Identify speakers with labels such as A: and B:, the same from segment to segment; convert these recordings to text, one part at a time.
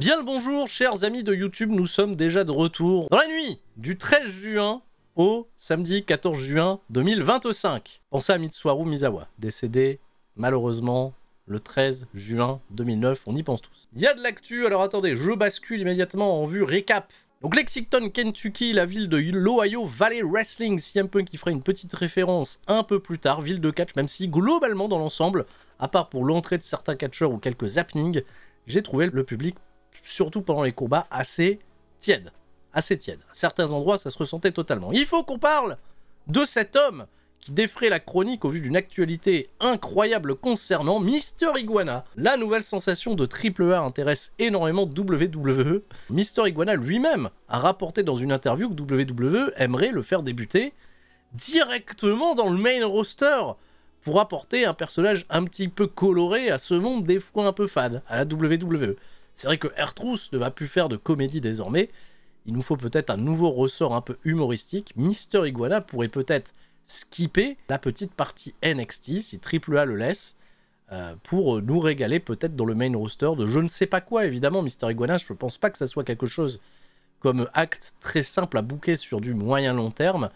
A: Bien le bonjour, chers amis de YouTube, nous sommes déjà de retour dans la nuit du 13 juin au samedi 14 juin 2025. Pensez à Mitsuharu Misawa, décédé malheureusement le 13 juin 2009, on y pense tous. Il y a de l'actu, alors attendez, je bascule immédiatement en vue récap. Donc Lexington, Kentucky, la ville de l'Ohio Valley Wrestling, CM Punk qui fera une petite référence un peu plus tard, ville de catch, même si globalement dans l'ensemble, à part pour l'entrée de certains catcheurs ou quelques happenings, j'ai trouvé le public, surtout pendant les combats, assez tiède. Assez tiède. À certains endroits, ça se ressentait totalement. Il faut qu'on parle de cet homme qui défraie la chronique au vu d'une actualité incroyable concernant Mister Iguana. La nouvelle sensation de AAA intéresse énormément WWE. Mister Iguana lui-même a rapporté dans une interview que WWE aimerait le faire débuter directement dans le main roster pour apporter un personnage un petit peu coloré à ce monde des fois un peu fan, à la WWE. C'est vrai que R-Truth ne va plus faire de comédie désormais. Il nous faut peut-être un nouveau ressort un peu humoristique. Mister Iguana pourrait peut-être skipper la petite partie NXT, si AAA le laisse, pour nous régaler peut-être dans le main roster de je ne sais pas quoi, évidemment. Mister Iguana, je ne pense pas que ça soit quelque chose comme acte très simple à booker sur du moyen long terme.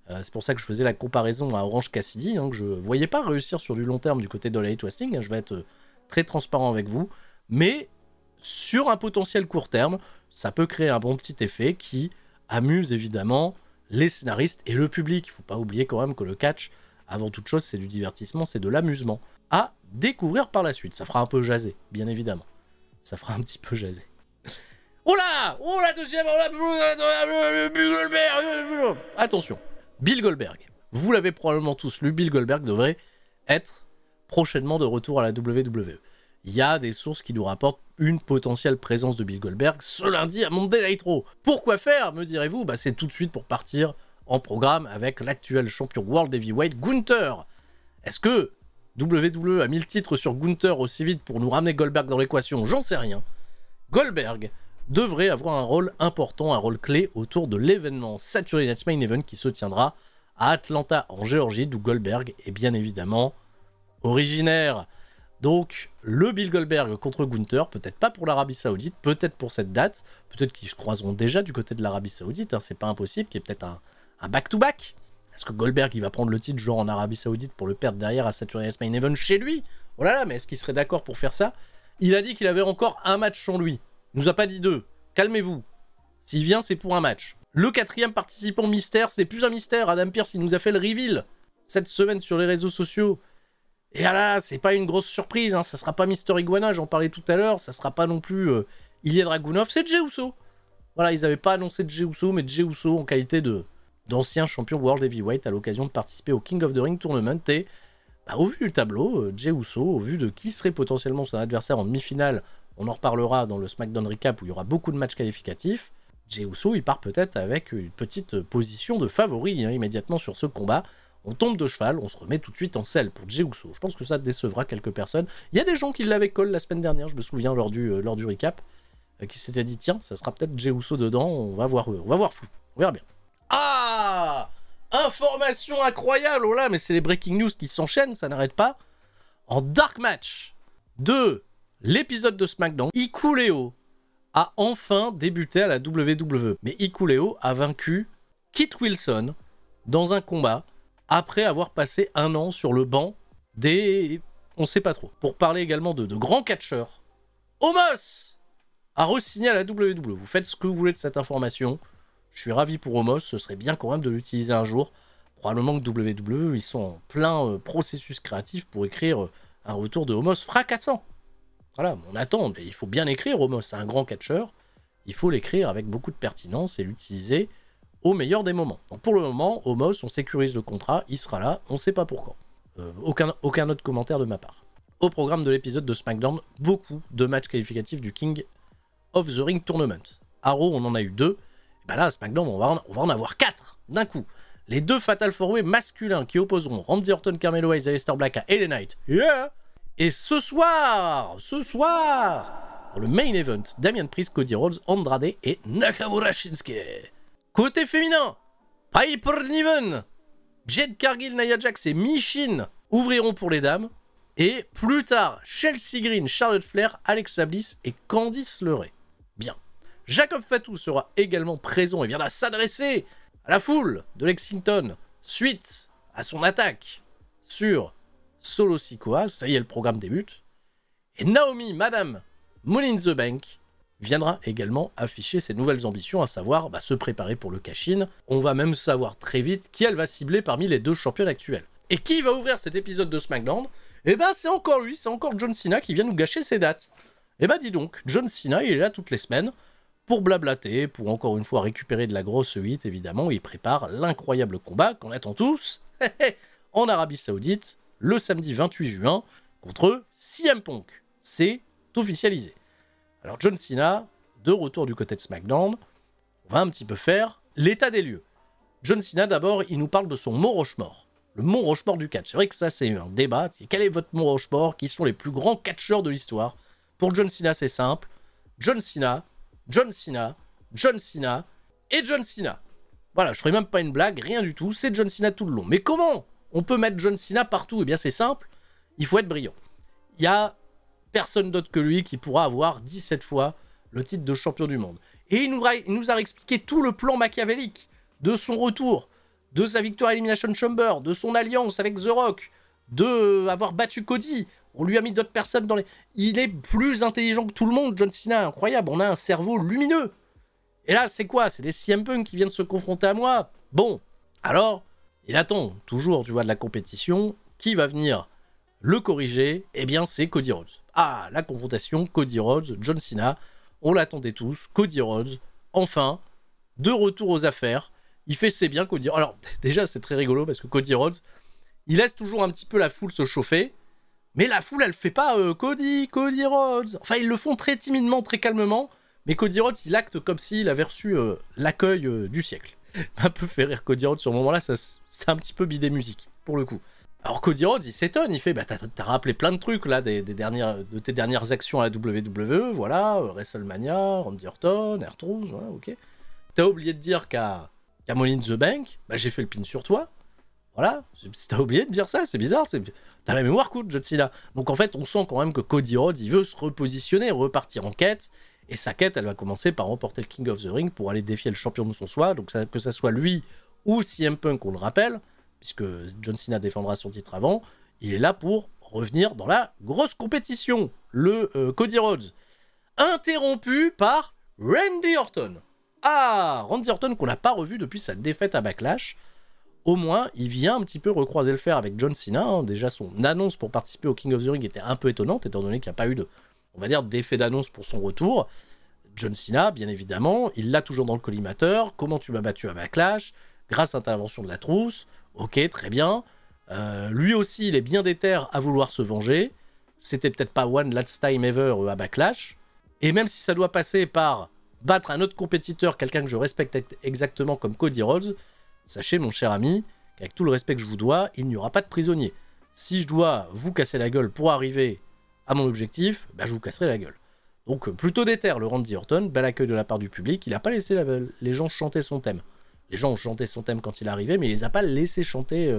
A: C'est pour ça que je faisais la comparaison à Orange Cassidy, que je ne voyais pas réussir sur du long terme du côté de l'Elite Wrestling. Je vais être très transparent avec vous. Mais sur un potentiel court terme, ça peut créer un bon petit effet qui amuse évidemment les scénaristes et le public. Il ne faut pas oublier quand même que le catch, avant toute chose, c'est du divertissement, c'est de l'amusement. À découvrir par la suite. Ça fera un peu jaser, bien évidemment. Ça fera un petit peu jaser. Oh là! Oh la deuxième! Oh là! Bill Goldberg! Attention, Bill Goldberg. Vous l'avez probablement tous lu, Bill Goldberg devrait être prochainement de retour à la WWE. Il y a des sources qui nous rapportent une potentielle présence de Bill Goldberg ce lundi à Monday Nitro. Pourquoi faire, me direz-vous? C'est tout de suite pour partir en programme avec l'actuel champion World Heavyweight, Gunther. Est-ce que WWE a mis le titre sur Gunther aussi vite pour nous ramener Goldberg dans l'équation? J'en sais rien. Goldberg devrait avoir un rôle important, un rôle clé autour de l'événement Saturday Night Main Event qui se tiendra à Atlanta, en Géorgie, d'où Goldberg est bien évidemment originaire. Donc, le Bill Goldberg contre Gunther, peut-être pas pour l'Arabie Saoudite, peut-être pour cette date, peut-être qu'ils se croiseront déjà du côté de l'Arabie Saoudite, c'est pas impossible, qu'il y ait peut-être un back-to-back. Est-ce que Goldberg, il va prendre le titre genre en Arabie Saoudite pour le perdre derrière à Saturday Night Main Event chez lui? Oh là là, mais est-ce qu'il serait d'accord pour faire ça? Il a dit qu'il avait encore un match en lui. Il nous a pas dit deux. Calmez-vous. S'il vient, c'est pour un match. Le quatrième participant mystère, c'est plus un mystère. Adam Pearce, il nous a fait le reveal cette semaine sur les réseaux sociaux. Et là, c'est pas une grosse surprise, ça sera pas Mister Iguana, j'en parlais tout à l'heure, ça sera pas non plus Ilya Dragunov, c'est Jey Uso. Voilà, ils avaient pas annoncé Jey Uso, mais Jey Uso en qualité d'ancien champion World Heavyweight à l'occasion de participer au King of the Ring Tournament. Et au vu du tableau, Jey Uso, au vu de qui serait potentiellement son adversaire en demi-finale, on en reparlera dans le SmackDown Recap où il y aura beaucoup de matchs qualificatifs, Jey Uso, il part peut-être avec une petite position de favori immédiatement sur ce combat. On tombe de cheval, on se remet tout de suite en selle pour Jey Uso. Je pense que ça décevra quelques personnes. Il y a des gens qui l'avaient call la semaine dernière, je me souviens lors du recap, qui s'étaient dit tiens, ça sera peut-être Jey Uso dedans, on va voir fou. On verra bien. Ah! Information incroyable! Oh là, mais c'est les breaking news qui s'enchaînent, ça n'arrête pas. En dark match de l'épisode de SmackDown, Hikuleo a enfin débuté à la WWE. Mais Hikuleo a vaincu Kit Wilson dans un combat après avoir passé un an sur le banc des... on sait pas trop. Pour parler également de grands catcheurs, Omos a re-signé à la WWE. Vous faites ce que vous voulez de cette information. Je suis ravi pour Omos, ce serait bien quand même de l'utiliser un jour. Probablement que WWE, ils sont en plein processus créatif pour écrire un retour de Omos fracassant. Voilà, on attend, mais il faut bien écrire Omos, c'est un grand catcheur. Il faut l'écrire avec beaucoup de pertinence et l'utiliser au meilleur des moments. Donc pour le moment, Omos, on sécurise le contrat, il sera là, on ne sait pas pour quand. Aucun autre commentaire de ma part. Au programme de l'épisode de SmackDown, beaucoup de matchs qualificatifs du King of the Ring Tournament. À Raw, on en a eu 2. Et là, à SmackDown, on va en avoir 4 d'un coup. Les 2 Fatal 4-Way masculins qui opposeront Randy Orton, Carmelo Hayes et Aleister Black à LA Knight. Yeah! Et ce soir, dans le main event, Damian Priest, Cody Rhodes, Andrade et Nakamura Shinsuke. Côté féminin, Piper Niven, Jade Cargill, Nia Jax et Michin ouvriront pour les dames. Et plus tard, Chelsea Green, Charlotte Flair, Alexa Bliss et Candice LeRae. Bien. Jacob Fatu sera également présent et viendra s'adresser à la foule de Lexington suite à son attaque sur Solo Sikoa. Ça y est, le programme débute. Et Naomi, Madame Money in the Bank, viendra également afficher ses nouvelles ambitions, à savoir se préparer pour le cash-in. On va même savoir très vite qui elle va cibler parmi les deux championnes actuelles. Et qui va ouvrir cet épisode de SmackDown? Eh ben c'est encore lui, c'est encore John Cena qui vient nous gâcher ses dates. Eh ben dis donc, John Cena il est là toutes les semaines pour blablater, pour encore une fois récupérer de la grosse hit évidemment. Il prépare l'incroyable combat qu'on attend tous en Arabie Saoudite le samedi 28 juin contre CM Punk. C'est officialisé. Alors John Cena, de retour du côté de SmackDown, on va un petit peu faire l'état des lieux. John Cena d'abord, il nous parle de son Mont Rushmore. Le Mont Rushmore du catch. C'est vrai que ça c'est un débat. Quel est votre Mont Rushmore? Qui sont les plus grands catcheurs de l'histoire? Pour John Cena c'est simple. John Cena, John Cena, John Cena et John Cena. Voilà, je ferai même pas une blague, rien du tout. C'est John Cena tout le long. Mais comment on peut mettre John Cena partout? Eh bien c'est simple, il faut être brillant. Il y a personne d'autre que lui qui pourra avoir 17 fois le titre de champion du monde. Et il nous a expliqué tout le plan machiavélique de son retour, de sa victoire à Elimination Chamber, de son alliance avec The Rock, de avoir battu Cody. On lui a mis d'autres personnes dans les... Il est plus intelligent que tout le monde, John Cena, incroyable. On a un cerveau lumineux. Et là, c'est quoi? C'est des CM Punk qui viennent se confronter à moi. Bon, alors, il attend toujours, tu vois, de la compétition. Qui va venir le corriger? Eh bien, c'est Cody Rhodes. Ah, la confrontation, Cody Rhodes, John Cena. On l'attendait tous. Cody Rhodes, enfin, de retour aux affaires. Il fait ses biens, Cody. Alors, déjà, c'est très rigolo parce que Cody Rhodes, il laisse toujours un petit peu la foule se chauffer. Mais la foule, elle fait pas Cody Rhodes. Enfin, ils le font très timidement, très calmement. Mais Cody Rhodes, il acte comme s'il avait reçu l'accueil du siècle. Un peu fait rire Cody Rhodes sur le moment-là, c'est un petit peu bidé musique, pour le coup. Alors Cody Rhodes, il s'étonne, il fait, t'as rappelé plein de trucs là, de tes dernières actions à la WWE, voilà, WrestleMania, Randy Orton, R-Truth, voilà, ok. T'as oublié de dire qu'à Money in the Bank, j'ai fait le pin sur toi. Voilà, si t'as oublié de dire ça, c'est bizarre, t'as la mémoire courte, John Cena. Donc en fait, on sent quand même que Cody Rhodes, il veut se repositionner, repartir en quête, et sa quête, elle va commencer par remporter le King of the Ring pour aller défier le champion de son choix, donc que ça soit lui ou CM Punk, on le rappelle, puisque John Cena défendra son titre avant, il est là pour revenir dans la grosse compétition, le Cody Rhodes, interrompu par Randy Orton. Ah, Randy Orton qu'on n'a pas revu depuis sa défaite à Backlash. Au moins, il vient un petit peu recroiser le fer avec John Cena. Hein. Déjà, son annonce pour participer au King of the Ring était un peu étonnante, étant donné qu'il n'y a pas eu de, on va dire, d'effet d'annonce pour son retour. John Cena, bien évidemment, il l'a toujours dans le collimateur. Comment tu m'as battu à Backlash? Grâce à l'intervention de la trousse. Ok, très bien. Lui aussi, il est bien déter à vouloir se venger. C'était peut-être pas one last time ever à Backlash. Et même si ça doit passer par battre un autre compétiteur, quelqu'un que je respecte exactement comme Cody Rhodes, sachez, mon cher ami, qu'avec tout le respect que je vous dois, il n'y aura pas de prisonnier. Si je dois vous casser la gueule pour arriver à mon objectif, je vous casserai la gueule. Donc, plutôt déter, le Randy Orton, bel accueil de la part du public. Il n'a pas laissé les gens chanter son thème. Les gens ont chanté son thème quand il est arrivé, mais il les a pas laissé chanter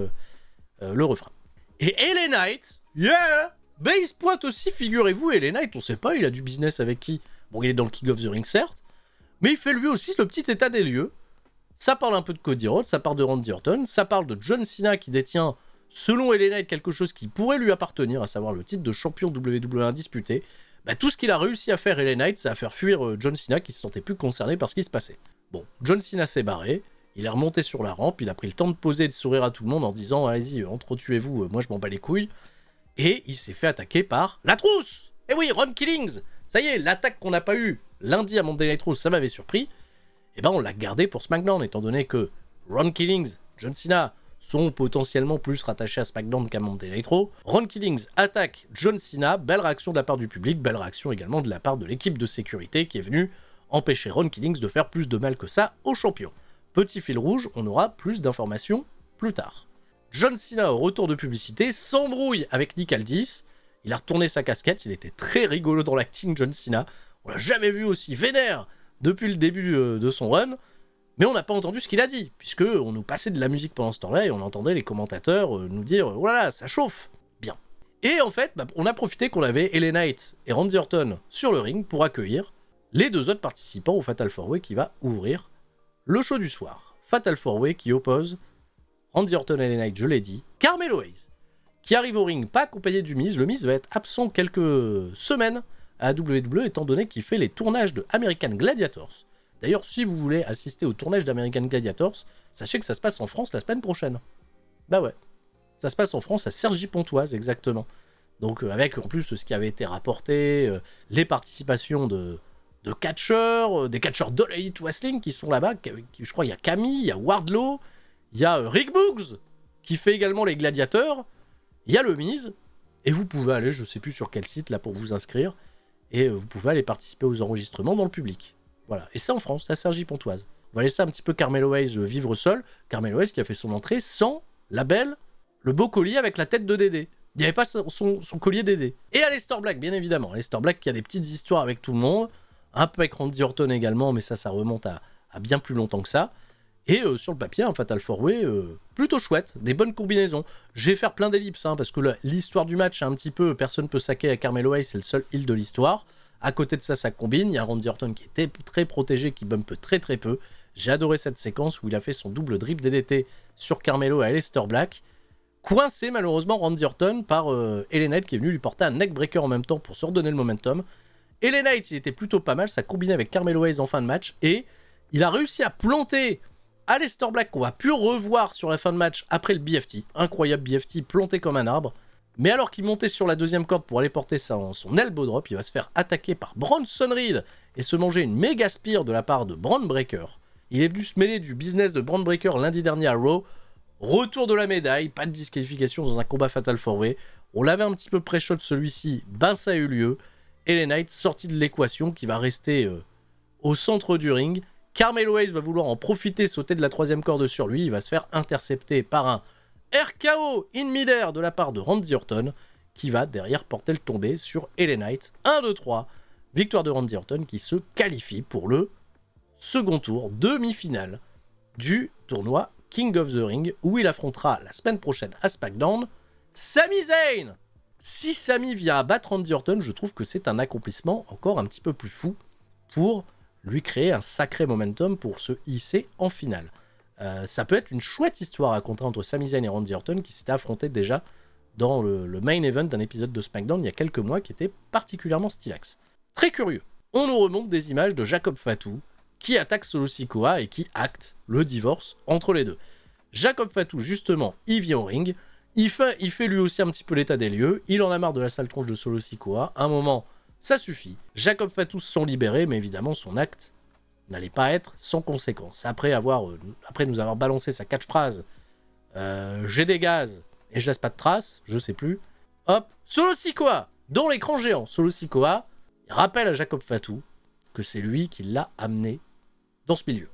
A: le refrain. Et LA Knight, yeah, il se pointe aussi, figurez-vous, LA Knight, on sait pas, il a du business avec qui? Bon, il est dans le King of the Ring, certes, mais il fait lui aussi le petit état des lieux. Ça parle un peu de Cody Rhodes, ça parle de Randy Orton, ça parle de John Cena qui détient, selon LA Knight, quelque chose qui pourrait lui appartenir, à savoir le titre de champion WWE indisputé. Tout ce qu'il a réussi à faire LA Knight, c'est à faire fuir John Cena qui se sentait plus concerné par ce qui se passait. Bon, John Cena s'est barré, il est remonté sur la rampe, il a pris le temps de poser et de sourire à tout le monde en disant « Allez-y, entretuez-vous, moi je m'en bats les couilles ». Et il s'est fait attaquer par la trousse. Eh oui, Ron Killings. Ça y est, l'attaque qu'on n'a pas eue lundi à Monday Night Raw, ça m'avait surpris. Et on l'a gardé pour SmackDown, étant donné que Ron Killings, John Cena sont potentiellement plus rattachés à SmackDown qu'à Monday Night Raw. Ron Killings attaque John Cena, belle réaction de la part du public, belle réaction également de la part de l'équipe de sécurité qui est venue empêcher Ron Killings de faire plus de mal que ça au champion. Petit fil rouge, on aura plus d'informations plus tard. John Cena, au retour de publicité, s'embrouille avec Nick Aldis. Il a retourné sa casquette, il était très rigolo dans l'acting, John Cena. On l'a jamais vu aussi vénère depuis le début de son run, mais on n'a pas entendu ce qu'il a dit, puisqu'on nous passait de la musique pendant ce temps-là, et on entendait les commentateurs nous dire « Voilà, ça chauffe !» Bien. Et en fait, on a profité qu'on avait LA Knight et Randy Orton sur le ring pour accueillir les 2 autres participants au Fatal 4-Way qui va ouvrir le show du soir. Fatal 4-Way qui oppose Randy Orton et LA Knight, je l'ai dit, Carmelo Hayes, qui arrive au ring pas accompagné du Miz. Le Miz va être absent quelques semaines à la WWE étant donné qu'il fait les tournages de American Gladiators. D'ailleurs, si vous voulez assister au tournage d'American Gladiators, sachez que ça se passe en France la semaine prochaine. Bah ouais, ça se passe en France à Cergy-Pontoise exactement. Donc avec en plus ce qui avait été rapporté, les participations de catcheurs, des catcheurs de Elite Wrestling qui sont là-bas. Je crois qu'il y a Camille, il y a Wardlow, il y a Rick Boogs qui fait également les gladiateurs, il y a le Miz, et vous pouvez aller, je sais plus sur quel site là pour vous inscrire, et vous pouvez aller participer aux enregistrements dans le public. Voilà, et c'est en France, à Cergy-Pontoise. On va laisser un petit peu Carmelo Hayes vivre seul. Carmelo Hayes qui a fait son entrée sans la belle, le beau collier avec la tête de Dédé. Il n'y avait pas son collier Dédé. Et Aleister Black, bien évidemment. Aleister Black qui a des petites histoires avec tout le monde, un peu avec Randy Orton également, mais ça remonte à bien plus longtemps que ça. Et sur le papier, un Fatal 4-Way plutôt chouette, des bonnes combinaisons. Je vais faire plein d'ellipses, hein, parce que l'histoire du match, un petit peu, personne ne peut saquer à Carmelo Hayes, c'est le seul heel de l'histoire. À côté de ça, ça combine. Il y a Randy Orton qui était très protégé, qui bump très très peu. J'ai adoré cette séquence où il a fait son double drip DDT sur Carmelo et Aleister Black. Coincé malheureusement Randy Orton par LA Knight qui est venu lui porter un neckbreaker en même temps pour se redonner le momentum. LA Knight, il était plutôt pas mal, ça combinait avec Carmelo Hayes en fin de match et il a réussi à planter Aleister Black qu'on va plus revoir sur la fin de match après le BFT. Incroyable BFT planté comme un arbre. Mais alors qu'il montait sur la deuxième corde pour aller porter son elbow drop, il va se faire attaquer par Bronson Reed et se manger une méga spear de la part de Bron Breakker. Il est venu se mêler du business de Bron Breakker lundi dernier à Raw. Retour de la médaille, pas de disqualification dans un combat Fatal 4-Way. On l'avait un petit peu pré-shot celui-ci, ben ça a eu lieu. LA Knight sorti de l'équation qui va rester au centre du ring. Carmelo Hayes va vouloir en profiter, sauter de la troisième corde sur lui. Il va se faire intercepter par un RKO in mid-air de la part de Randy Orton qui va derrière porter le tombé sur LA Knight. 1, 2, 3. Victoire de Randy Orton qui se qualifie pour le second tour, demi-finale du tournoi King of the Ring où il affrontera la semaine prochaine à SmackDown Sami Zayn. Si Sami vient à battre Randy Orton, je trouve que c'est un accomplissement encore un petit peu plus fou pour lui créer un sacré momentum pour se hisser en finale. Ça peut être une chouette histoire à raconter entre Sami Zayn et Randy Orton qui s'étaient affrontés déjà dans le main event d'un épisode de SmackDown il y a quelques mois qui était particulièrement stylax. Très curieux. On nous remonte des images de Jacob Fatu qui attaque Solo Sikoa et qui acte le divorce entre les deux. Jacob Fatu, justement, il vient au ring, il fait lui aussi un petit peu l'état des lieux, il en a marre de la sale tronche de Solo Sikoa, à un moment, ça suffit. Jacob Fatu se sent libéré, mais évidemment, son acte n'allait pas être sans conséquence. Après nous avoir balancé sa catchphrase j'ai des gaz et je laisse pas de traces, je sais plus. Hop, Solo Sikoa, dans l'écran géant, Solo Sikoa, il rappelle à Jacob Fatu que c'est lui qui l'a amené dans ce milieu.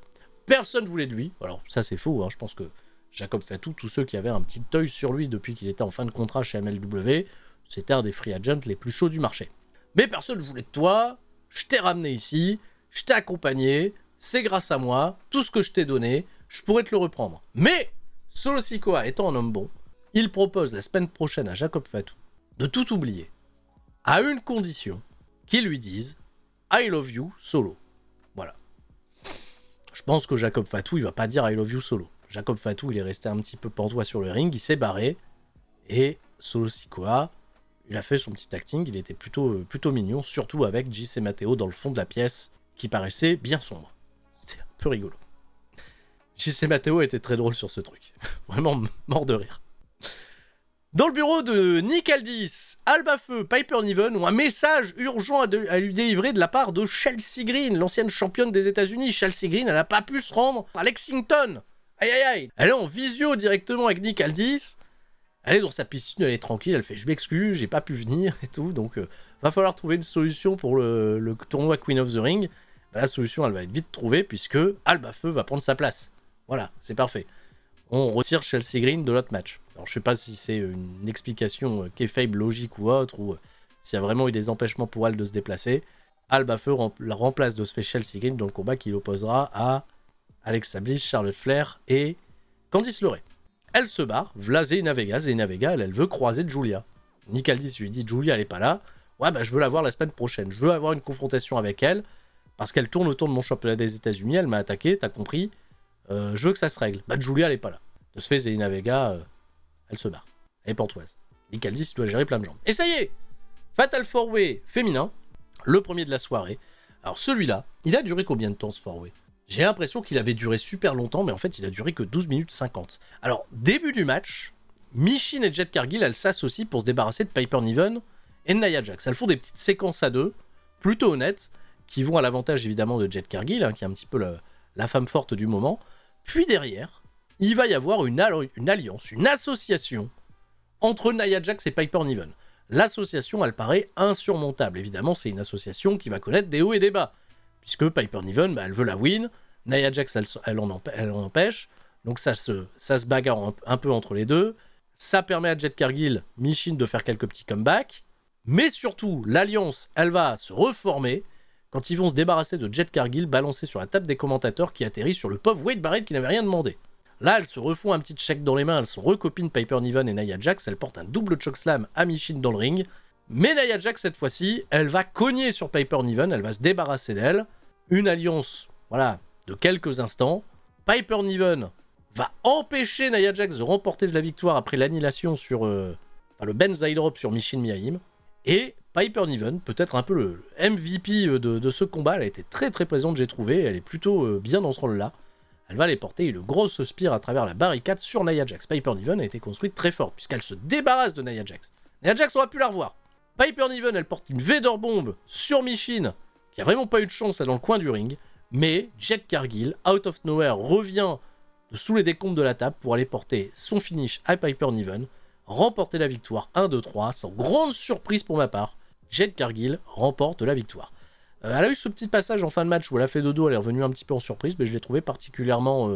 A: Personne voulait de lui, alors ça c'est faux, hein. Je pense que Jacob Fatu, tous ceux qui avaient un petit œil sur lui depuis qu'il était en fin de contrat chez MLW, c'était un des free agents les plus chauds du marché. Mais personne ne voulait de toi, je t'ai ramené ici, je t'ai accompagné, c'est grâce à moi, tout ce que je t'ai donné, je pourrais te le reprendre. Mais, Solo Sikoa étant un homme bon, il propose la semaine prochaine à Jacob Fatu de tout oublier, à une condition, qu'il lui dise « I love you, Solo ». Voilà. Je pense que Jacob Fatu, il va pas dire « I love you, Solo ». Jacob Fatu, il est resté un petit peu pantois sur le ring, il s'est barré, et Solo Sikoa, il a fait son petit acting, il était plutôt mignon, surtout avec JC Matteo dans le fond de la pièce, qui paraissait bien sombre. C'était un peu rigolo. JC Matteo était très drôle sur ce truc. Vraiment mort de rire. Dans le bureau de Nick Aldis, Alba Feu, Piper Niven ont un message urgent à lui délivrer de la part de Chelsea Green, l'ancienne championne des États-Unis. Chelsea Green, elle n'a pas pu se rendre à Lexington. Aïe aïe aïe. Elle est en visio directement avec Nick Aldis. Elle est dans sa piscine, elle est tranquille, elle fait « je m'excuse, j'ai pas pu venir » et tout. Donc, va falloir trouver une solution pour le tournoi Queen of the Ring. Ben, la solution, elle va être vite trouvée puisque Alba Feu va prendre sa place. Voilà, c'est parfait. On retire Chelsea Green de l'autre match. Alors, je sais pas si c'est une explication kayfabe logique ou autre, ou s'il y a vraiment eu des empêchements pour elle de se déplacer. Alba Feu la remplace de ce fait Chelsea Green dans le combat qu'il opposera à Alexa Bliss, Charlotte Flair et Candice LeRae. Elle se barre, v'là Zelina Vega. Zelina Vega, elle veut croiser Julia. Nick Aldis lui dit, Julia, elle est pas là. Ouais, bah je veux la voir la semaine prochaine. Je veux avoir une confrontation avec elle. Parce qu'elle tourne autour de mon championnat des États-Unis, elle m'a attaqué, t'as compris. Je veux que ça se règle. Bah, Julia, elle est pas là. De ce fait, Zelina Vega, elle se barre. Elle est pantoise. Nick Aldis, tu dois gérer plein de gens. Et ça y est, Fatal 4-Way féminin, le premier de la soirée. Alors celui-là, il a duré combien de temps ce 4-Way? J'ai l'impression qu'il avait duré super longtemps, mais en fait, il a duré que 12 minutes 50. Alors, début du match, Michin et Jade Cargill, elles s'associent pour se débarrasser de Piper Niven et de Nia Jax. Elles font des petites séquences à deux, plutôt honnêtes, qui vont à l'avantage évidemment de Jade Cargill, hein, qui est un petit peu la femme forte du moment. Puis derrière, il va y avoir une alliance, une association entre Nia Jax et Piper Niven. L'association, elle paraît insurmontable. Évidemment, c'est une association qui va connaître des hauts et des bas. Puisque Piper Niven, bah, elle veut la win. Nia Jax, elle en empêche. Donc ça se bagarre un peu entre les deux. Ça permet à Jade Cargill, Michin de faire quelques petits comebacks. Mais surtout, l'Alliance, elle va se reformer quand ils vont se débarrasser de Jade Cargill balancé sur la table des commentateurs qui atterrit sur le pauvre Wade Barrett qui n'avait rien demandé. Là, elles se refont un petit check dans les mains, elles sont recopines Piper Niven et Nia Jax, elles portent un double chokeslam à Michin dans le ring. Mais Nia Jax, cette fois-ci, elle va cogner sur Piper Niven, elle va se débarrasser d'elle. Une alliance, voilà, de quelques instants. Piper Niven va empêcher Nia Jax de remporter la victoire après l'annihilation sur le Banzai Drop sur Michin Miaim. Et Piper Niven, peut-être un peu le MVP de ce combat, elle a été très très présente, j'ai trouvé, elle est plutôt bien dans ce rôle-là. Elle va aller porter une grosse spire à travers la barricade sur Nia Jax. Piper Niven a été construite très forte, puisqu'elle se débarrasse de Nia Jax. Nia Jax, on va plus la revoir. Piper Niven, elle porte une Vader Bomb sur Michin, qui a vraiment pas eu de chance dans le coin du ring. Mais Jade Cargill, out of nowhere, revient de sous les décombres de la table pour aller porter son finish à Piper Niven, remporter la victoire 1-2-3, sans grande surprise pour ma part. Jade Cargill remporte la victoire. Elle a eu ce petit passage en fin de match où elle a fait dodo, elle est revenue un petit peu en surprise, mais je l'ai trouvé particulièrement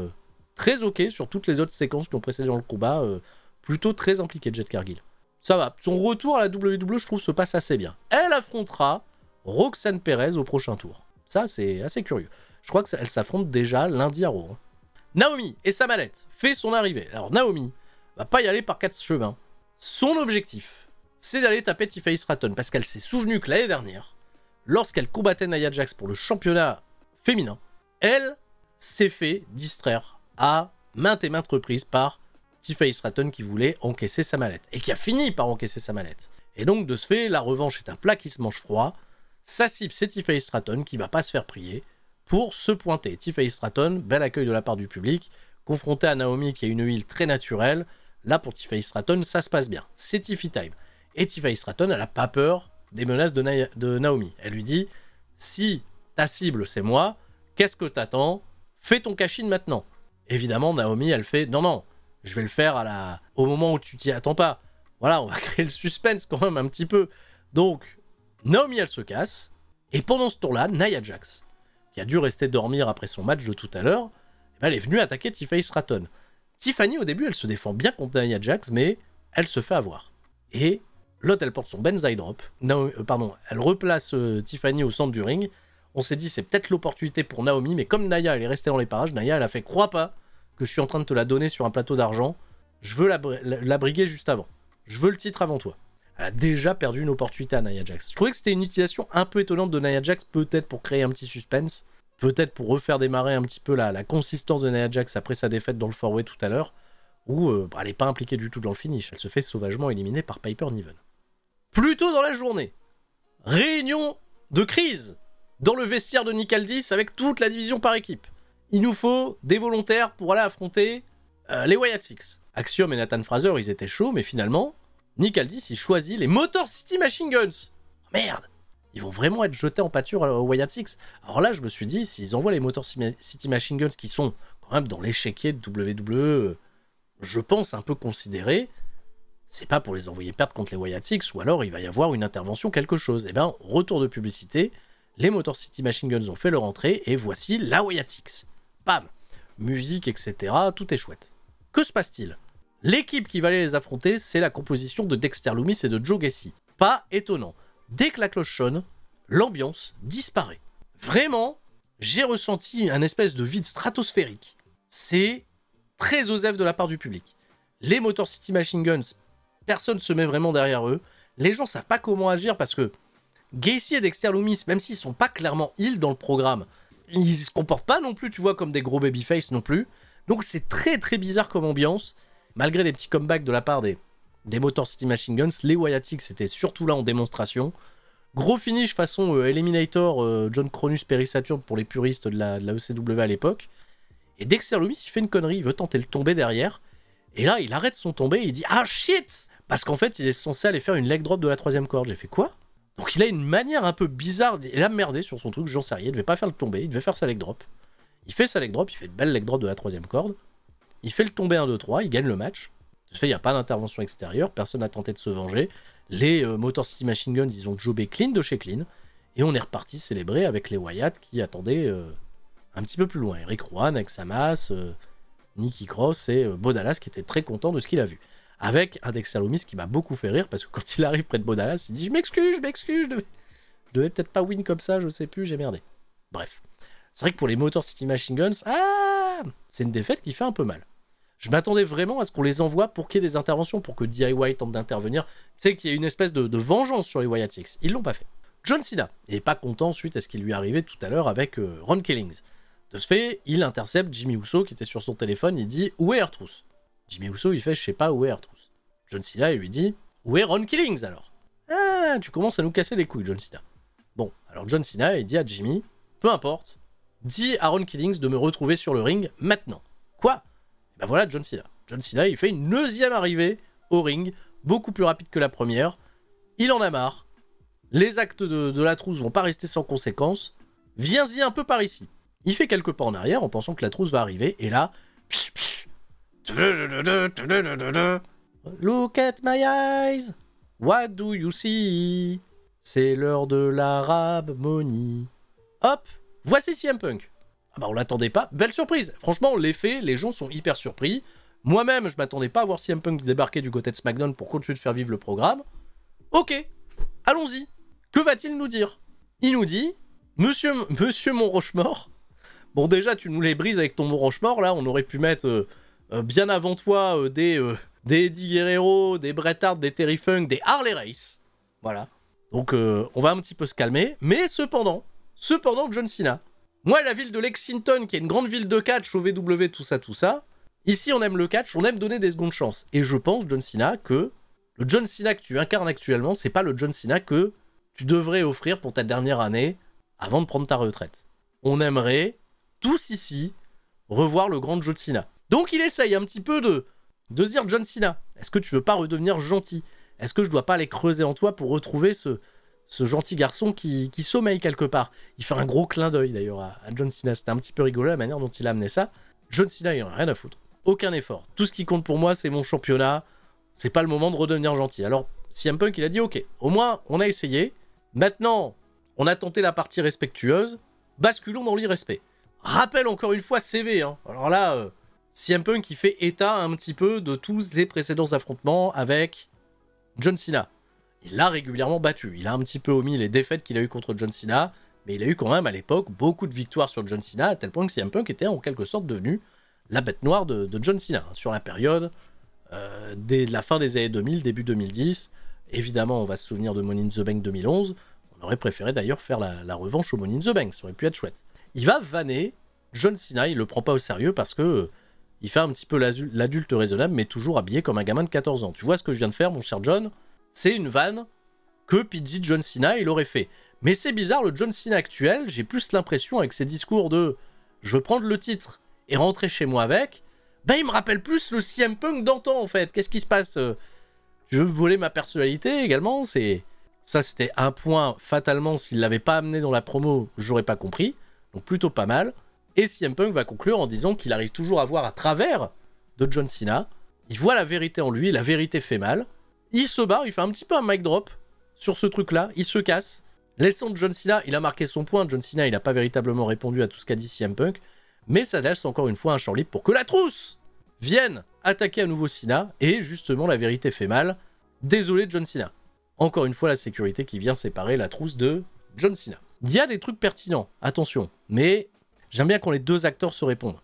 A: très ok sur toutes les autres séquences qui ont précédé dans le combat, plutôt très impliquée de Jade Cargill. Ça va, son retour à la WWE, je trouve, se passe assez bien. Elle affrontera Roxanne Perez au prochain tour. Ça, c'est assez curieux. Je crois qu'elle s'affronte déjà lundi à Raw. Naomi et sa mallette fait son arrivée. Alors Naomi va pas y aller par quatre chemins. Son objectif, c'est d'aller taper Tiffany Stratton, parce qu'elle s'est souvenue que l'année dernière, lorsqu'elle combattait Nia Jax pour le championnat féminin, elle s'est fait distraire à maintes et maintes reprises par Tiffany Stratton qui voulait encaisser sa mallette, et qui a fini par encaisser sa mallette. Et donc de ce fait, la revanche est un plat qui se mange froid. Sa cible, c'est Tiffany Stratton qui va pas se faire prier pour se pointer. Tiffany Stratton, bel accueil de la part du public, confronté à Naomi qui a une heal très naturelle. Là pour Tiffany Stratton, ça se passe bien. C'est Tiffy time. Et Tiffany Stratton, elle a pas peur des menaces de Naomi. Elle lui dit, si ta cible c'est moi, qu'est-ce que t'attends? Fais ton cash-in maintenant. Évidemment, Naomi, elle fait, non, je vais le faire au moment où tu t'y attends pas. Voilà, on va créer le suspense quand même un petit peu. Donc, Naomi, elle se casse. Et pendant ce tour-là, Nia Jax, qui a dû rester dormir après son match de tout à l'heure, elle est venue attaquer Tiffany Stratton. Tiffany, au début, elle se défend bien contre Nia Jax, mais elle se fait avoir. Et l'autre, elle porte son Banzai Drop. Elle replace Tiffany au centre du ring. On s'est dit, c'est peut-être l'opportunité pour Naomi, mais comme Nia, elle est restée dans les parages, Nia, elle a fait, crois pas que je suis en train de te la donner sur un plateau d'argent. Je veux la briguer juste avant. Je veux le titre avant toi. Elle a déjà perdu une opportunité à Nia Jax. Je trouvais que c'était une utilisation un peu étonnante de Nia Jax, peut-être pour créer un petit suspense, peut-être pour refaire démarrer un petit peu la consistance de Nia Jax après sa défaite dans le 4-Way tout à l'heure, où elle n'est pas impliquée du tout dans le finish. Elle se fait sauvagement éliminer par Piper Niven. Plus tôt dans la journée, réunion de crise dans le vestiaire de Nick Aldis avec toute la division par équipe. Il nous faut des volontaires pour aller affronter les Wyatt Six. Axiom et Nathan Fraser, ils étaient chauds, mais finalement, Nick Aldis, il choisit les Motor City Machine Guns. Oh, merde, ils vont vraiment être jetés en pâture aux Wyatt Six. Alors là, je me suis dit, s'ils envoient les Motor City Machine Guns qui sont quand même dans l'échiquier de WWE, je pense un peu considérés, c'est pas pour les envoyer perdre contre les Wyatt Six, ou alors il va y avoir une intervention, quelque chose. Et bien, retour de publicité, les Motor City Machine Guns ont fait leur entrée, et voici la Wyatt Six. Bam, musique, etc., tout est chouette. Que se passe-t-il? L'équipe qui va aller les affronter, c'est la composition de Dexter Lumis et de Joe Gacy. Pas étonnant. Dès que la cloche sonne, l'ambiance disparaît. Vraiment, j'ai ressenti un espèce de vide stratosphérique. C'est très osef de la part du public. Les Motor City Machine Guns, personne ne se met vraiment derrière eux. Les gens savent pas comment agir parce que Gacy et Dexter Lumis, même s'ils sont pas clairement heal dans le programme, ils se comportent pas non plus, tu vois, comme des gros babyface non plus. Donc c'est très très bizarre comme ambiance. Malgré les petits comebacks de la part des Motor City Machine Guns, les Wyattics étaient surtout là en démonstration. Gros finish façon Eliminator, John Cronus, Perry Saturn pour les puristes de la ECW à l'époque. Et Dexter Lumis, il fait une connerie, il veut tenter le tomber derrière. Et là, il arrête son tombé, il dit « Ah shit !» Parce qu'en fait, il est censé aller faire une leg drop de la 3ème corde. J'ai fait quoi? Donc il a une manière un peu bizarre, il a merdé sur son truc, j'en sais rien, il devait pas faire le tomber, il devait faire sa leg drop. Il fait sa leg drop, il fait une belle leg drop de la 3ème corde. Il fait le tomber 1-2-3, il gagne le match. De ce fait, il n'y a pas d'intervention extérieure, personne n'a tenté de se venger. Les Motor City Machine Guns, ils ont jobé clean de chez clean. Et on est reparti célébrer avec les Wyatt qui attendaient un petit peu plus loin. Eric Rowan avec Samas, Nikki Cross et Bo Dallas qui était très content de ce qu'il a vu. Avec un Dexter Lumis qui m'a beaucoup fait rire parce que quand il arrive près de Bo Dallas, il dit « Je m'excuse, je devais peut-être pas win comme ça, je sais plus, j'ai merdé. » Bref. C'est vrai que pour les Motor City Machine Guns, c'est une défaite qui fait un peu mal. Je m'attendais vraiment à ce qu'on les envoie pour qu'il y ait des interventions, pour que DIY tente d'intervenir. Tu sais, qu'il y ait une espèce de vengeance sur les Wyattics. Ils l'ont pas fait. John Cena n'est pas content suite à ce qui lui est arrivé tout à l'heure avec Ron Killings. De ce fait, il intercepte Jimmy Uso qui était sur son téléphone, il dit « Où est R-Truth ?» Jimmy Uso, il fait « Je sais pas où est R-Truth ?» John Cena, il lui dit « Où est Ron Killings alors ?» Ah, tu commences à nous casser les couilles, John Cena. Bon, alors John Cena, il dit à Jimmy « Peu importe, dis à Ron Killings de me retrouver sur le ring maintenant. » Quoi? Ben voilà John Cena. John Cena, il fait une 2e arrivée au ring, beaucoup plus rapide que la première. Il en a marre. Les actes de la trousse vont pas rester sans conséquence. Viens-y un peu par ici. Il fait quelques pas en arrière en pensant que la trousse va arriver. Et là... Look at my eyes. What do you see? C'est l'heure de l'harmonie. Hop, voici CM Punk. Ah bah on l'attendait pas, belle surprise. Franchement, l'effet, les gens sont hyper surpris. Moi-même, je m'attendais pas à voir CM Punk débarquer du côté de SmackDown pour continuer de faire vivre le programme. Ok, allons-y. Que va-t-il nous dire? Il nous dit, Monsieur Monrochemort, bon déjà tu nous les brises avec ton Monrochemort, là on aurait pu mettre bien avant toi des Eddie Guerrero, des Bret Hart, des Terry Funk, des Harley Race. Voilà. Donc on va un petit peu se calmer, mais cependant John Cena, moi la ville de Lexington qui est une grande ville de catch au VW, tout ça, ici on aime le catch, on aime donner des secondes chances. Et je pense, John Cena, que le John Cena que tu incarnes actuellement, c'est pas le John Cena que tu devrais offrir pour ta dernière année avant de prendre ta retraite. On aimerait, tous ici, revoir le grand John Cena. Donc il essaye un petit peu de se dire, John Cena, est-ce que tu veux pas redevenir gentil? Est-ce que je dois pas aller creuser en toi pour retrouver ce gentil garçon qui sommeille quelque part? Il fait un gros clin d'œil d'ailleurs à John Cena. C'était un petit peu rigolo la manière dont il a amené ça. John Cena, il en a rien à foutre. Aucun effort. Tout ce qui compte pour moi, c'est mon championnat. C'est pas le moment de redevenir gentil. Alors, CM Punk, il a dit, ok, au moins, on a essayé. Maintenant, on a tenté la partie respectueuse. Basculons dans l'irrespect. Rappel encore une fois CV. Hein. Alors là, CM Punk, il fait état un petit peu de tous les précédents affrontements avec John Cena. Il l'a régulièrement battu. Il a un petit peu omis les défaites qu'il a eues contre John Cena. Mais il a eu quand même à l'époque beaucoup de victoires sur John Cena, à tel point que CM Punk était en quelque sorte devenu la bête noire de John Cena. Sur la période, dès la fin des années 2000, début 2010, évidemment on va se souvenir de Money in the Bank 2011, on aurait préféré d'ailleurs faire la revanche au Money in the Bank, ça aurait pu être chouette. Il va vanner John Cena, il le prend pas au sérieux parce que il fait un petit peu l'adulte raisonnable, mais toujours habillé comme un gamin de 14 ans. Tu vois ce que je viens de faire, mon cher John? C'est une vanne que PG John Cena, il aurait fait. Mais c'est bizarre, le John Cena actuel, j'ai plus l'impression avec ses discours de « je veux prendre le titre et rentrer chez moi avec », ben il me rappelle plus le CM Punk d'antan en fait. Qu'est-ce qui se passe? Je veux voler ma personnalité également, ça c'était un point, fatalement, s'il l'avait pas amené dans la promo, j'aurais pas compris. Donc plutôt pas mal. Et CM Punk va conclure en disant qu'il arrive toujours à voir à travers de John Cena. Il voit la vérité en lui, la vérité fait mal. Il se barre, il fait un petit peu un mic drop sur ce truc-là, il se casse. Laissant John Cena, il a marqué son point. John Cena, il n'a pas véritablement répondu à tout ce qu'a dit CM Punk. Mais ça laisse encore une fois un champ libre pour que la trousse vienne attaquer à nouveau Cena. Et justement, la vérité fait mal. Désolé John Cena. Encore une fois, la sécurité qui vient séparer la trousse de John Cena. Il y a des trucs pertinents, attention. Mais j'aime bien quand les deux acteurs se répondent.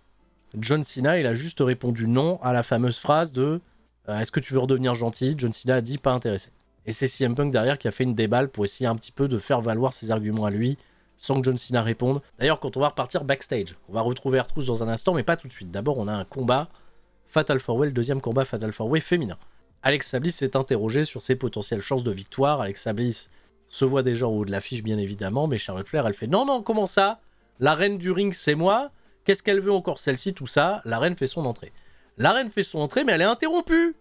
A: John Cena, il a juste répondu non à la fameuse phrase de « Est-ce que tu veux redevenir gentil ?» John Cena a dit « Pas intéressé ». Et c'est CM Punk derrière qui a fait une déballe pour essayer un petit peu de faire valoir ses arguments à lui, sans que John Cena réponde. D'ailleurs, quand on va repartir backstage, on va retrouver R-Truth dans un instant, mais pas tout de suite. D'abord, on a un combat Fatal 4-Way, le deuxième combat Fatal 4-Way féminin. Alexa Bliss s'est interrogée sur ses potentielles chances de victoire. Alexa Bliss se voit déjà au haut de l'affiche, bien évidemment, mais Charlotte Flair, elle fait « Non, non, comment ça? La reine du ring, c'est moi. Qu'est-ce qu'elle veut encore, celle-ci, tout ça ?» La reine fait son entrée. La reine fait son entrée, mais elle est interrompue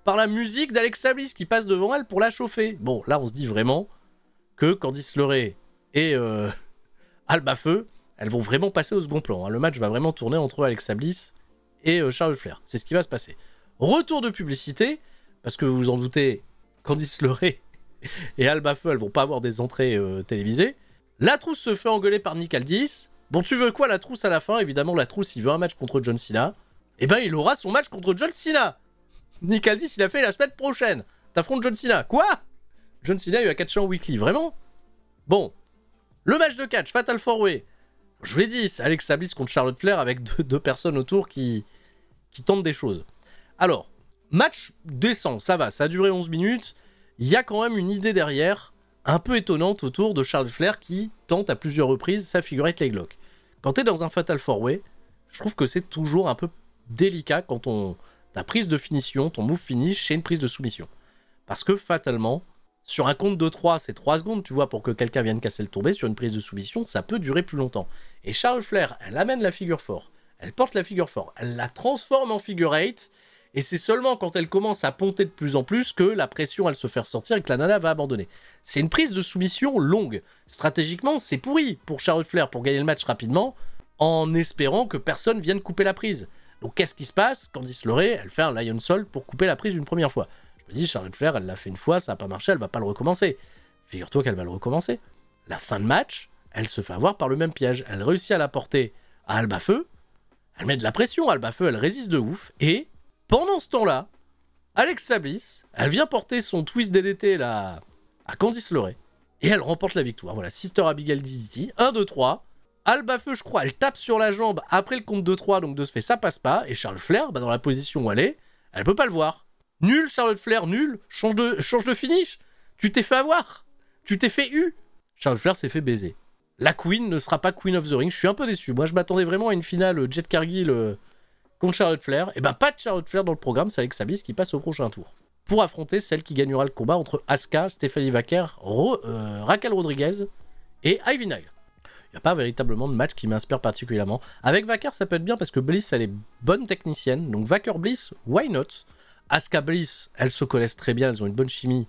A: par la musique d'Alexa Bliss qui passe devant elle pour la chauffer. Bon, là, on se dit vraiment que Candice LeRae et Alba Feu, elles vont vraiment passer au second plan. Hein. Le match va vraiment tourner entre Alexa Bliss et Charlotte Flair. C'est ce qui va se passer. Retour de publicité, parce que vous vous en doutez, Candice LeRae et Alba Feu, elles vont pas avoir des entrées télévisées. La trousse se fait engueuler par Nick Aldis. Bon, tu veux quoi, la trousse à la fin? Évidemment, la trousse, il veut un match contre John Cena. Eh ben, il aura son match contre John Cena. Nick Aldis, il a fait la semaine prochaine. T'affrontes John Cena. Quoi? John Cena, il va catcher en weekly. Vraiment? Bon. Le match de catch, Fatal 4-Way. Je vous l'ai dit, c'est Alexa Bliss contre Charlotte Flair avec deux personnes autour qui tentent des choses. Alors, match décent, ça va. Ça a duré 11 minutes. Il y a quand même une idée derrière, un peu étonnante autour de Charlotte Flair qui tente à plusieurs reprises sa figurette leg lock. Quand t'es dans un Fatal 4-Way, je trouve que c'est toujours un peu délicat quand ta prise de finition, ton move finish, c'est une prise de soumission. Parce que fatalement, sur un compte de 3, c'est 3 secondes, tu vois, pour que quelqu'un vienne casser le tourbé. Sur une prise de soumission, ça peut durer plus longtemps. Et Charlotte Flair, elle amène la figure 4, elle porte la figure 4, elle la transforme en figure 8, et c'est seulement quand elle commence à ponter de plus en plus que la pression, elle se fait ressortir et que la nana va abandonner. C'est une prise de soumission longue. Stratégiquement, c'est pourri pour Charlotte Flair pour gagner le match rapidement, en espérant que personne vienne couper la prise. Donc qu'est-ce qui se passe? Candice LeRae, elle fait un Lionsault pour couper la prise une première fois. Je me dis, Charlotte Flair, elle l'a fait une fois, ça n'a pas marché, elle va pas le recommencer. Figure-toi qu'elle va le recommencer. La fin de match, elle se fait avoir par le même piège. Elle réussit à la porter à Alba Feu, elle met de la pression, Alba Feu, elle résiste de ouf, et pendant ce temps-là, Alexa Bliss, elle vient porter son twist DDT là, à Candice LeRae, et elle remporte la victoire. Voilà, Sister Abigail DDT, 1, 2, 3. Alba Feu, je crois, elle tape sur la jambe après le compte de 3, donc de ce fait, ça passe pas. Et Charlotte Flair, dans la position où elle peut pas le voir. Nul, Charlotte Flair, nul. Change de finish. Tu t'es fait avoir. Tu t'es fait eu. Charlotte Flair s'est fait baiser. La Queen ne sera pas Queen of the Ring. Je suis un peu déçu. Moi, je m'attendais vraiment à une finale Jet Cargill contre Charlotte Flair. Et ben, pas de Charlotte Flair dans le programme. C'est Alexa Bliss qui passe au prochain tour. Pour affronter celle qui gagnera le combat entre Asuka, Stephanie Vaquer, Raquel Rodriguez et Ivy Nile. Il n'y a pas véritablement de match qui m'inspire particulièrement. Avec Vaquer, ça peut être bien parce que Bliss, elle est bonne technicienne. Donc Vaquer Bliss, why not? Asuka Bliss, elles se connaissent très bien, elles ont une bonne chimie.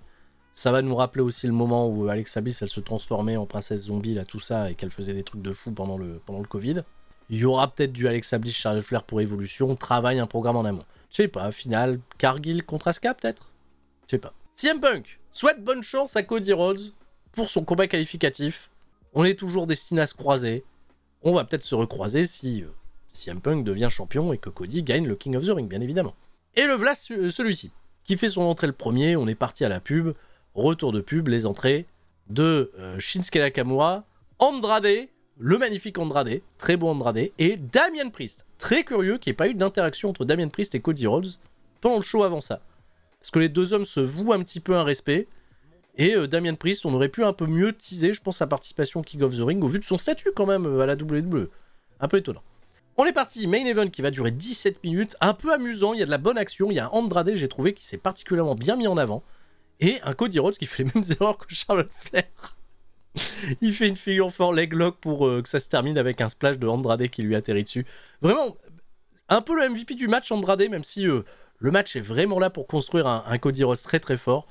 A: Ça va nous rappeler aussi le moment où Alexa Bliss, elle se transformait en princesse zombie, là, tout ça, et qu'elle faisait des trucs de fou pendant le Covid. Il y aura peut-être du Alexa Bliss Charlotte Flair pour Evolution. On travaille un programme en amont. Je sais pas, finale, Cargill contre Asuka, peut-être? Je sais pas. CM Punk souhaite bonne chance à Cody Rhodes pour son combat qualificatif. On est toujours destiné à se croiser. On va peut-être se recroiser si CM Punk devient champion et que Cody gagne le King of the Ring, bien évidemment. Et le voilà celui-ci, qui fait son entrée le premier. On est parti à la pub. Retour de pub, les entrées de Shinsuke Nakamura, Andrade, le magnifique Andrade, très beau Andrade, et Damian Priest. Très curieux qu'il n'y ait pas eu d'interaction entre Damian Priest et Cody Rhodes pendant le show avant ça. Parce que les deux hommes se vouent un petit peu un respect. Et Damian Priest, on aurait pu un peu mieux teaser, je pense, sa participation au King of the Ring, au vu de son statut quand même à la WWE. Un peu étonnant. On est parti, main event qui va durer 17 minutes, un peu amusant, il y a de la bonne action, il y a un Andrade, j'ai trouvé, qui s'est particulièrement bien mis en avant, et un Cody Rhodes qui fait les mêmes erreurs que Charlotte Flair. Il fait une figure fort leg lock pour que ça se termine avec un splash de Andrade qui lui atterrit dessus. Vraiment, un peu le MVP du match Andrade, même si le match est vraiment là pour construire un Cody Rhodes très très fort.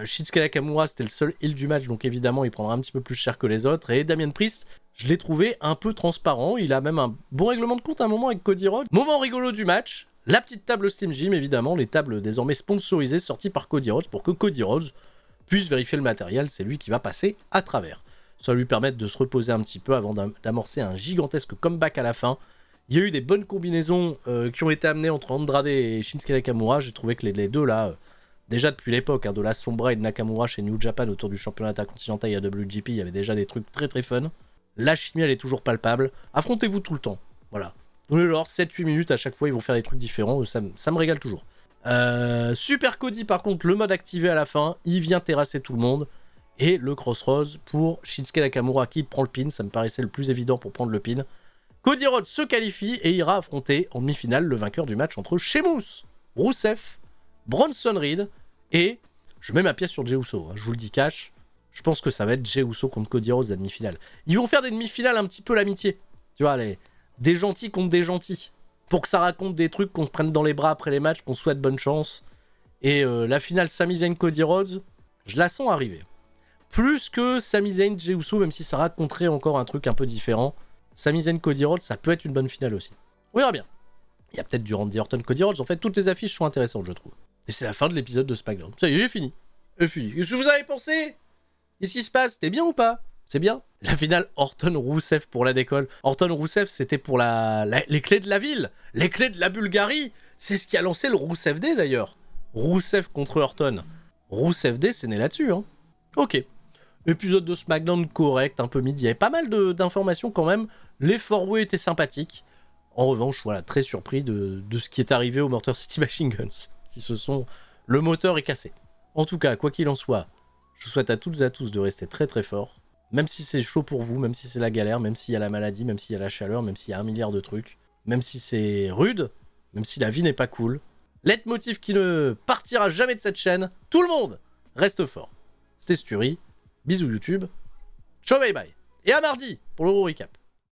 A: Shinsuke Nakamura, c'était le seul heel du match, donc évidemment il prendra un petit peu plus cher que les autres. Et Damian Priest, je l'ai trouvé un peu transparent, il a même un bon règlement de compte à un moment avec Cody Rhodes. Moment rigolo du match, la petite table Steam Gym, évidemment, les tables désormais sponsorisées sorties par Cody Rhodes pour que Cody Rhodes puisse vérifier le matériel, c'est lui qui va passer à travers. Ça va lui permettre de se reposer un petit peu avant d'amorcer un gigantesque comeback à la fin. Il y a eu des bonnes combinaisons qui ont été amenées entre Andrade et Shinsuke Nakamura, j'ai trouvé que les deux là... Déjà depuis l'époque de la Sombra et de Nakamura chez New Japan autour du championnat intercontinental et à WGP, il y avait déjà des trucs très très fun. La chimie, elle est toujours palpable. Affrontez-vous tout le temps. Voilà. Donnez-leur 7-8 minutes à chaque fois, ils vont faire des trucs différents. Ça me régale toujours. Super Cody, par contre, le mode activé à la fin, il vient terrasser tout le monde. Et le Crossroads pour Shinsuke Nakamura qui prend le pin, ça me paraissait le plus évident pour prendre le pin. Cody Rhodes se qualifie et ira affronter en demi-finale le vainqueur du match entre Sheamus, Rusev, Bronson Reed et... Je mets ma pièce sur Jey Uso, hein, je vous le dis cash. Je pense que ça va être Jey Uso contre Cody Rhodes la demi-finale. Ils vont faire des demi-finales un petit peu l'amitié. Tu vois, des gentils contre des gentils. Pour que ça raconte des trucs, qu'on se prenne dans les bras après les matchs, qu'on souhaite bonne chance. Et la finale Sami Zayn Cody Rhodes, je la sens arriver. Plus que Sami Zayn Jey Uso, même si ça raconterait encore un truc un peu différent. Sami Zayn Cody Rhodes, ça peut être une bonne finale aussi. On verra bien. Il y a peut-être du Randy Orton Cody Rhodes. En fait, toutes les affiches sont intéressantes, je trouve. Et c'est la fin de l'épisode de SmackDown. Ça y est, j'ai fini. Qu'est-ce que vous avez pensé? Qu'est-ce qui se passe? C'était bien ou pas? C'est bien. La finale Orton-Rousseff pour la décolle. Orton-Rousseff, c'était pour les clés de la ville. Les clés de la Bulgarie. C'est ce qui a lancé le Rousseff Day, d'ailleurs. Rousseff contre Orton. Rousseff Day, c'est né là-dessus, hein. Ok. Épisode de SmackDown correct, un peu midi. Il y avait pas mal d'informations quand même. Les four-way étaient sympathiques. En revanche, voilà, très surpris de ce qui est arrivé aux Motor City Machine Guns. Le moteur est cassé. En tout cas, quoi qu'il en soit, je vous souhaite à toutes et à tous de rester très très forts. Même si c'est chaud pour vous, même si c'est la galère, même s'il y a la maladie, même s'il y a la chaleur, même s'il y a 1 milliard de trucs, même si c'est rude, même si la vie n'est pas cool. Leitmotiv qui ne partira jamais de cette chaîne, tout le monde reste fort. C'était Sturi, bisous YouTube, ciao bye bye, et à mardi pour l'Euro Recap.